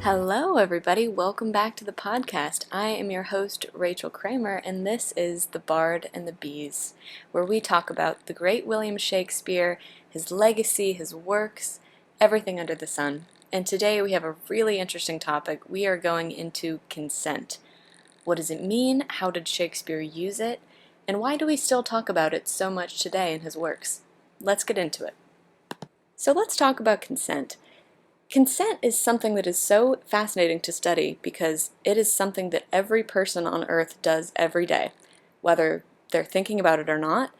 Hello, everybody. Welcome back to the podcast. I am your host, Rachel Kramer, and this is The Bard and the Bees, where we talk about the great William Shakespeare, his legacy, his works, everything under the sun. And today we have a really interesting topic. We are going into consent. What does it mean? How did Shakespeare use it? And why do we still talk about it so much today in his works? Let's get into it. So let's talk about consent. Consent is something that is so fascinating to study because it is something that every person on earth does every day, whether they're thinking about it or not,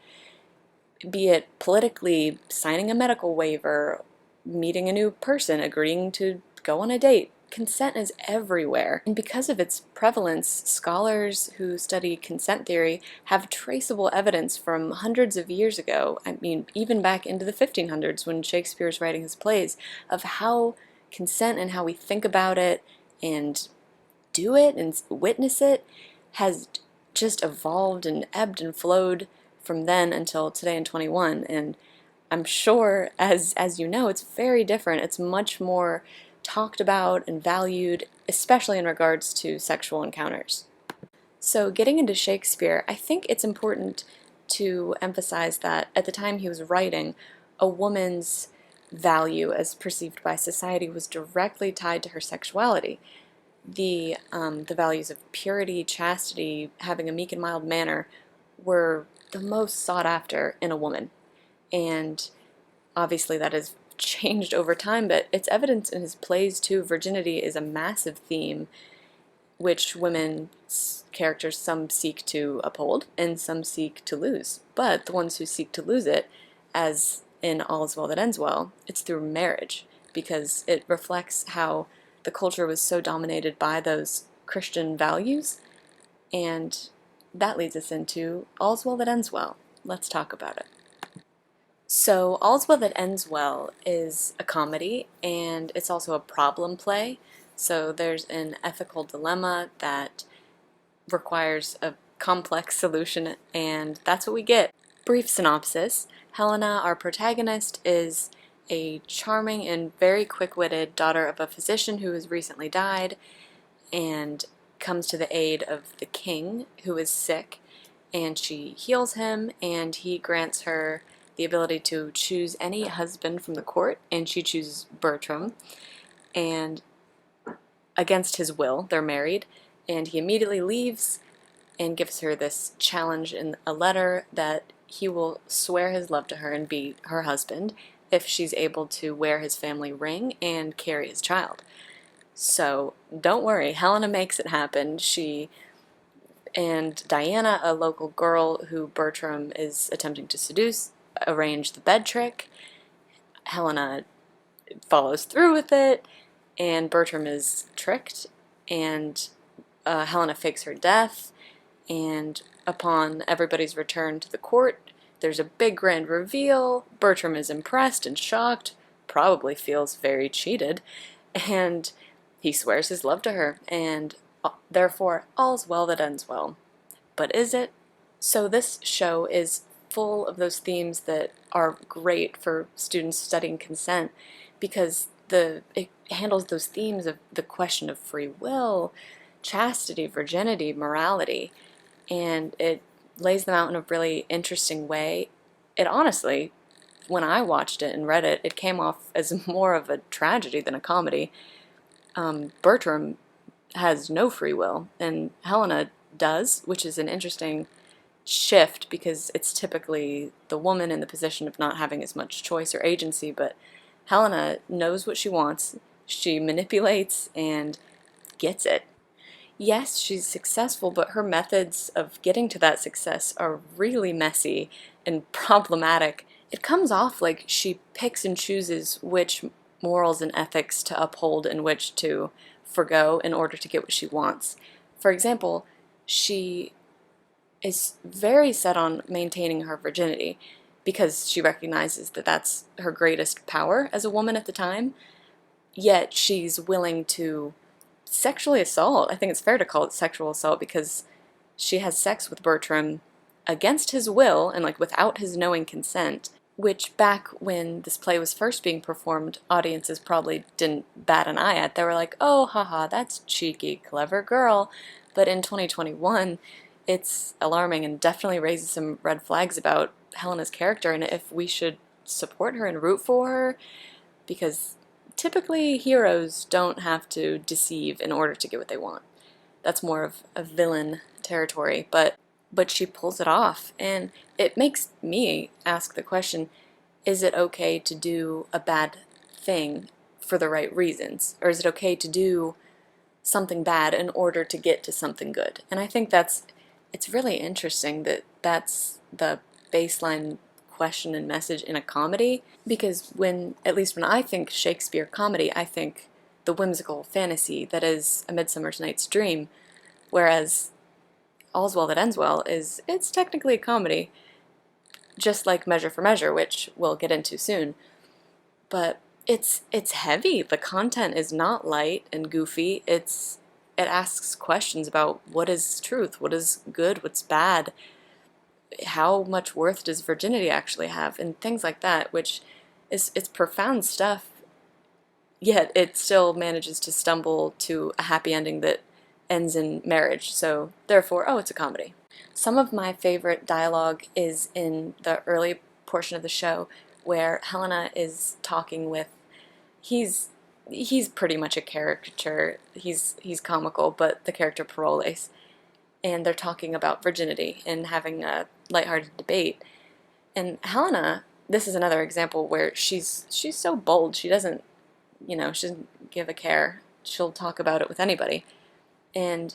be it politically signing a medical waiver, meeting a new person, agreeing to go on a date. Consent is everywhere. And because of its prevalence, scholars who study consent theory have traceable evidence from hundreds of years ago, even back into the 1500s when Shakespeare's writing his plays, of how consent and how we think about it and do it and witness it has just evolved and ebbed and flowed from then until today in 21. And I'm sure, as you know, it's very different. It's much more talked about and valued, especially in regards to sexual encounters. So getting into Shakespeare, I think it's important to emphasize that at the time he was writing, a woman's value as perceived by society was directly tied to her sexuality. The values of purity, chastity, having a meek and mild manner were the most sought after in a woman. And obviously that has changed over time, but it's evident in his plays too. Virginity is a massive theme which women's characters, some seek to uphold and some seek to lose. But the ones who seek to lose it, as in All Is Well That Ends Well, it's through marriage, because it reflects how the culture was so dominated by those Christian values, and that leads us into All's Well That Ends Well. Let's talk about it. So, All's Well That Ends Well is a comedy, and it's also a problem play. So there's an ethical dilemma that requires a complex solution, and that's what we get. Brief synopsis. Helena, our protagonist, is a charming and very quick-witted daughter of a physician who has recently died, and comes to the aid of the king, who is sick, and she heals him, and he grants her the ability to choose any husband from the court, and she chooses Bertram, and against his will, they're married, and he immediately leaves and gives her this challenge in a letter that he will swear his love to her and be her husband if she's able to wear his family ring and carry his child. So don't worry, Helena makes it happen. She and Diana, a local girl who Bertram is attempting to seduce, arrange the bed trick. Helena follows through with it, and Bertram is tricked, and Helena fakes her death, and upon everybody's return to the court, there's a big grand reveal. Bertram is impressed and shocked, probably feels very cheated, and he swears his love to her, and therefore all's well that ends well. But is it? So this show is full of those themes that are great for students studying consent, because it handles those themes of the question of free will, chastity, virginity, morality, and it lays them out in a really interesting way. It honestly, when I watched it and read it, it came off as more of a tragedy than a comedy. Bertram has no free will, and Helena does, which is an interesting shift because it's typically the woman in the position of not having as much choice or agency, but Helena knows what she wants, she manipulates and gets it. Yes, she's successful, but her methods of getting to that success are really messy and problematic. It comes off like she picks and chooses which morals and ethics to uphold and which to forgo in order to get what she wants. For example, she is very set on maintaining her virginity because she recognizes that that's her greatest power as a woman at the time, yet she's willing to sexually assault. I think it's fair to call it sexual assault because she has sex with Bertram against his will and like without his knowing consent. which back when this play was first being performed, audiences probably didn't bat an eye at. They were like, oh, haha, that's cheeky, clever girl. But in 2021, it's alarming and definitely raises some red flags about Helena's character and if we should support her and root for her, because typically heroes don't have to deceive in order to get what they want. That's more of a villain territory, but she pulls it off, and it makes me ask the question, is it okay to do a bad thing for the right reasons? Or is it okay to do something bad in order to get to something good? And I think it's really interesting that that's the baseline question and message in a comedy, because at least when I think Shakespeare comedy, I think the whimsical fantasy that is A Midsummer Night's Dream, whereas All's Well That Ends Well it's technically a comedy, just like Measure for Measure, which we'll get into soon. But it's heavy. The content is not light and goofy. It asks questions about what is truth, what is good, what's bad, how much worth does virginity actually have, and things like that, which it's profound stuff, yet it still manages to stumble to a happy ending that ends in marriage. So therefore, oh, it's a comedy. Some of my favorite dialogue is in the early portion of the show where Helena is talking with, he's pretty much a caricature. He's comical, but the character Paroles, and they're talking about virginity and having a lighthearted debate. And Helena, this is another example where she's so bold. She doesn't, she doesn't give a care. She'll talk about it with anybody. And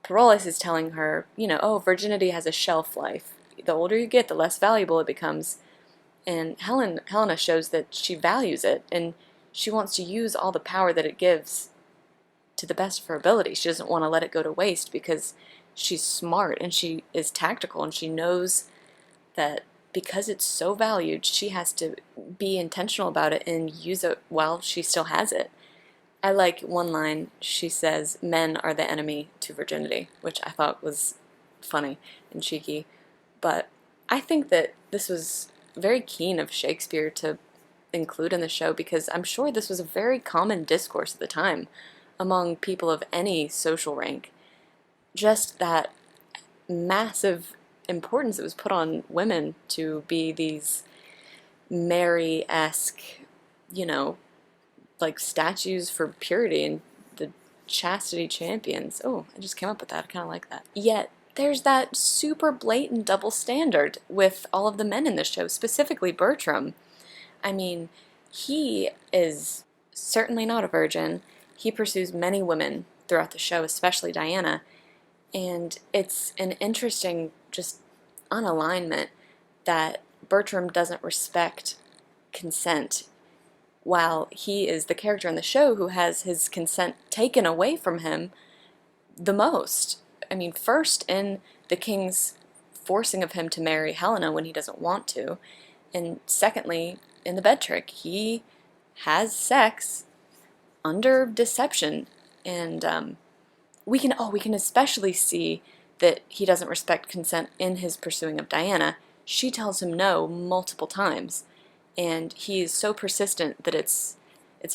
Paroles is telling her, oh, virginity has a shelf life. The older you get, the less valuable it becomes. And Helena shows that she values it, and she wants to use all the power that it gives to the best of her ability. She doesn't want to let it go to waste because she's smart and she is tactical, and she knows that because it's so valued, she has to be intentional about it and use it while she still has it. I like one line. She says, men are the enemy to virginity, which I thought was funny and cheeky. But I think that this was very keen of Shakespeare to include in the show, because I'm sure this was a very common discourse at the time among people of any social rank. Just that massive importance that was put on women to be these Mary-esque, like statues for purity and the chastity champions. Oh, I just came up with that. I kind of like that. Yet there's that super blatant double standard with all of the men in the show, specifically Bertram. I mean, he is certainly not a virgin. He pursues many women throughout the show, especially Diana. And it's an interesting just unalignment that Bertram doesn't respect consent, while he is the character in the show who has his consent taken away from him the most. I mean, first in the king's forcing of him to marry Helena when he doesn't want to, and secondly, in the bed trick, he has sex under deception, and we can especially see that he doesn't respect consent in his pursuing of Diana. She tells him no multiple times, and he is so persistent that it's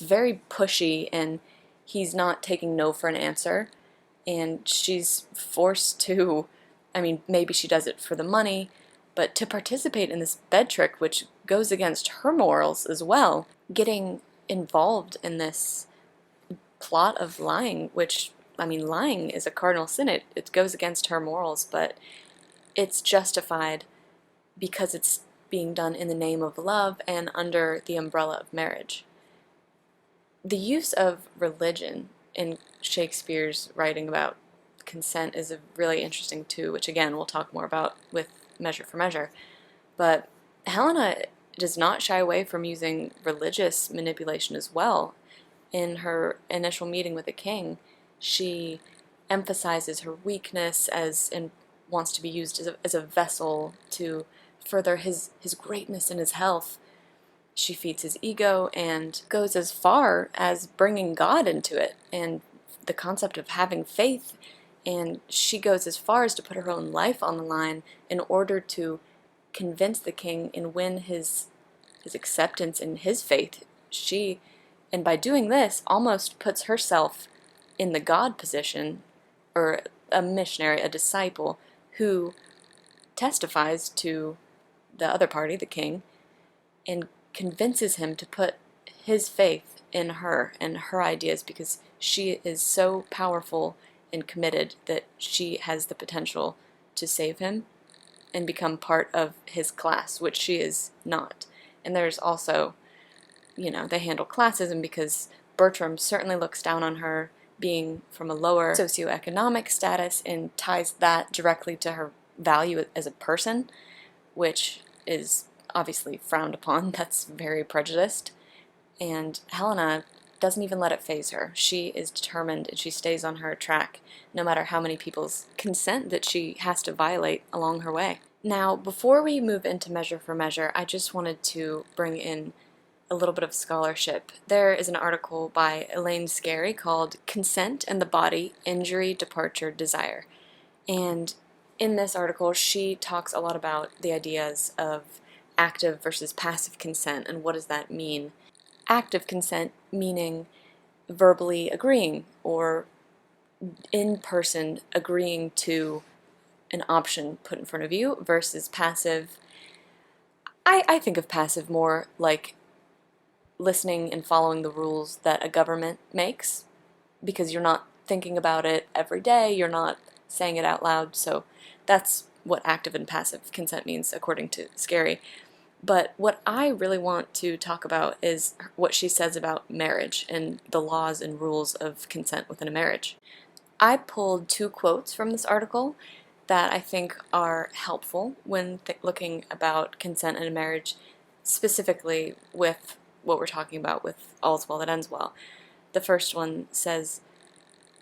very pushy, and he's not taking no for an answer, and she's forced to, I mean, maybe she does it for the money, but to participate in this bed trick, which goes against her morals as well, getting involved in this plot of lying, which, I mean, lying is a cardinal sin. It goes against her morals, but it's justified because it's being done in the name of love and under the umbrella of marriage. The use of religion in Shakespeare's writing about consent is really interesting too, which again we'll talk more about with Measure for Measure. But Helena does not shy away from using religious manipulation as well. In her initial meeting with the king, she emphasizes her weakness and wants to be used as a vessel to further his greatness and his health. She feeds his ego and goes as far as bringing God into it and the concept of having faith, and she goes as far as to put her own life on the line in order to convince the king and win his his acceptance in his faith. And by doing this, almost puts herself in the God position, or a missionary, a disciple, who testifies to the other party, the king, and convinces him to put his faith in her and her ideas, because she is so powerful and committed that she has the potential to save him and become part of his class, which she is not. And there's also, they handle classism, because Bertram certainly looks down on her, being from a lower socioeconomic status, and ties that directly to her value as a person, which is obviously frowned upon. That's very prejudiced. And Helena doesn't even let it faze her. She is determined, and she stays on her track, no matter how many people's consent that she has to violate along her way. Now, before we move into Measure for Measure, I just wanted to bring in a little bit of scholarship. There is an article by Elaine Scarry called Consent and the Body, Injury, Departure, Desire. And in this article, she talks a lot about the ideas of active versus passive consent, and what does that mean. Active consent meaning verbally agreeing, or in person agreeing to an option put in front of you, versus passive. I think of passive more like listening and following the rules that a government makes, because you're not thinking about it every day, you're not saying it out loud. So that's what active and passive consent means, according to Scarry. But what I really want to talk about is what she says about marriage and the laws and rules of consent within a marriage. I pulled 2 quotes from this article that I think are helpful when looking about consent in a marriage, specifically with what we're talking about with All's Well That Ends Well. The first one says,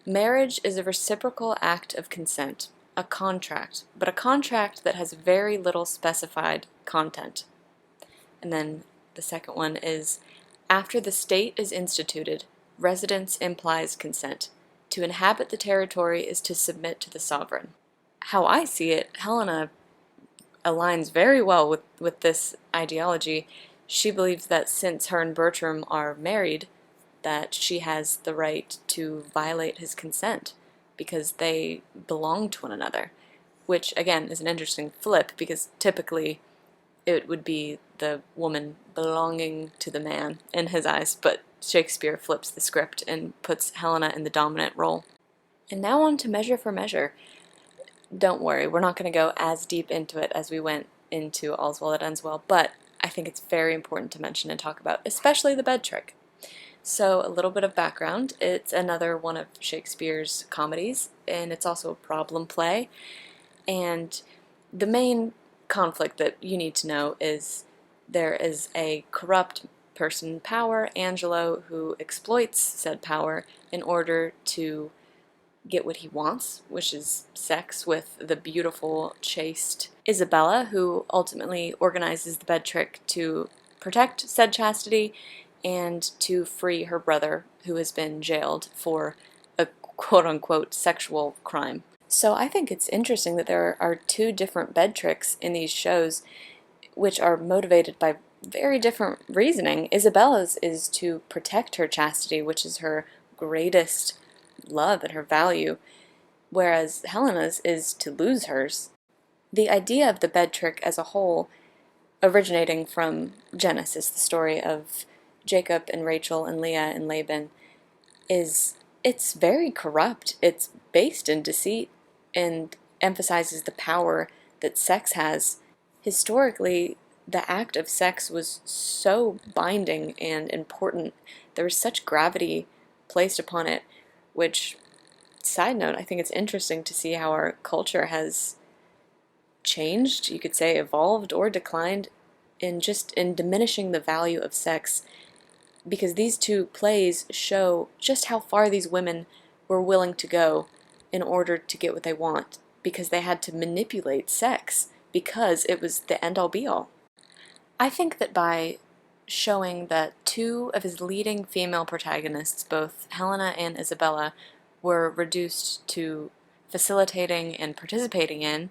"Marriage is a reciprocal act of consent, a contract, but a contract that has very little specified content." And then the second one is, "After the state is instituted, residence implies consent. To inhabit the territory is to submit to the sovereign." How I see it, Helena aligns very well with this ideology. She believes that since her and Bertram are married, that she has the right to violate his consent, because they belong to one another, which again is an interesting flip, because typically it would be the woman belonging to the man in his eyes, but Shakespeare flips the script and puts Helena in the dominant role. And now on to Measure for Measure. Don't worry, we're not going to go as deep into it as we went into All's Well That Ends Well, but I think it's very important to mention and talk about, especially the bed trick. So a little bit of background. It's another one of Shakespeare's comedies, and it's also a problem play. And the main conflict that you need to know is there is a corrupt person in power, Angelo, who exploits said power in order to get what he wants, which is sex with the beautiful, chaste Isabella, who ultimately organizes the bed trick to protect said chastity and to free her brother, who has been jailed for a quote-unquote sexual crime. So I think it's interesting that there are 2 different bed tricks in these shows, which are motivated by very different reasoning. Isabella's is to protect her chastity, which is her greatest love and her value, whereas Helena's is to lose hers. The idea of the bed trick as a whole, originating from Genesis, the story of Jacob and Rachel and Leah and Laban, it's very corrupt. It's based in deceit and emphasizes the power that sex has. Historically, the act of sex was so binding and important. There was such gravity placed upon it, which, side note, I think it's interesting to see how our culture has changed, you could say evolved or declined, in diminishing the value of sex, because these 2 plays show just how far these women were willing to go in order to get what they want, because they had to manipulate sex, because it was the end-all be-all. I think that by showing that 2 of his leading female protagonists, both Helena and Isabella, were reduced to facilitating and participating in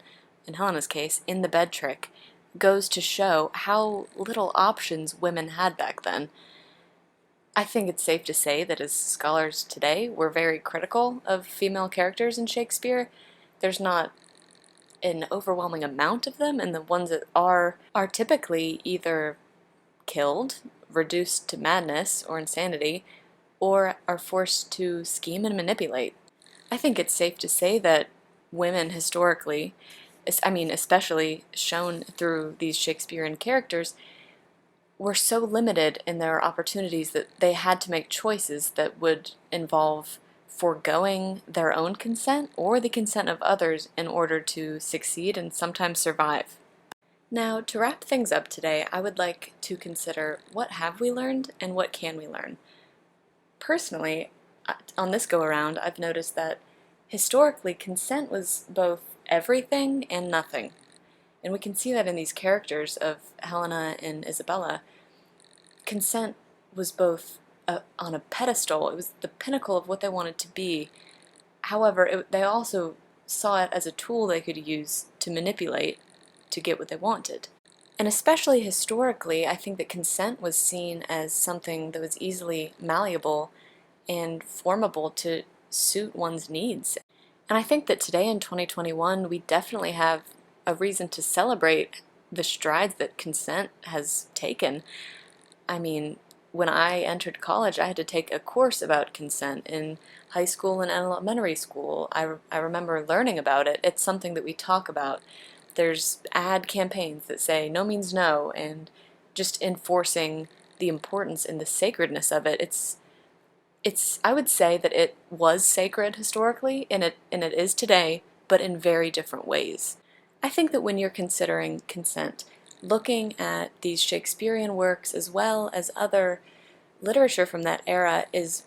Helena's case, in the bed trick, goes to show how little options women had back then. I think it's safe to say that as scholars today, we're very critical of female characters in Shakespeare. There's not an overwhelming amount of them, and the ones that are typically either killed, reduced to madness or insanity, or are forced to scheme and manipulate. I think it's safe to say that women historically, especially shown through these Shakespearean characters, were so limited in their opportunities that they had to make choices that would involve foregoing their own consent or the consent of others in order to succeed and sometimes survive. Now, to wrap things up today, I would like to consider what have we learned and what can we learn. Personally, on this go-around, I've noticed that historically consent was both everything and nothing. And we can see that in these characters of Helena and Isabella. Consent was both on a pedestal, it was the pinnacle of what they wanted to be. However, they also saw it as a tool they could use to manipulate to get what they wanted. And especially historically, I think that consent was seen as something that was easily malleable and formable to suit one's needs. And I think that today in 2021, we definitely have a reason to celebrate the strides that consent has taken. I mean, when I entered college, I had to take a course about consent in high school and elementary school. I remember learning about it. It's something that we talk about. There's ad campaigns that say no means no, and just enforcing the importance and the sacredness of it. I would say that it was sacred historically, and it is today, but in very different ways. I think that when you're considering consent, looking at these Shakespearean works as well as other literature from that era is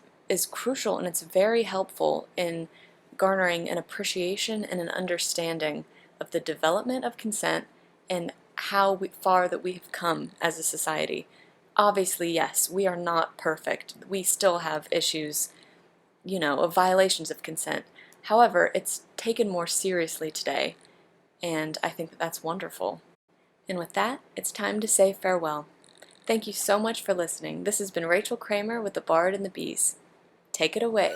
crucial, and it's very helpful in garnering an appreciation and an understanding of the development of consent and how far that we have come as a society. Obviously, yes, we are not perfect. We still have issues, of violations of consent. However, it's taken more seriously today, and I think that that's wonderful. And with that, it's time to say farewell. Thank you so much for listening. This has been Rachel Kramer with The Bard and the Bees. Take it away.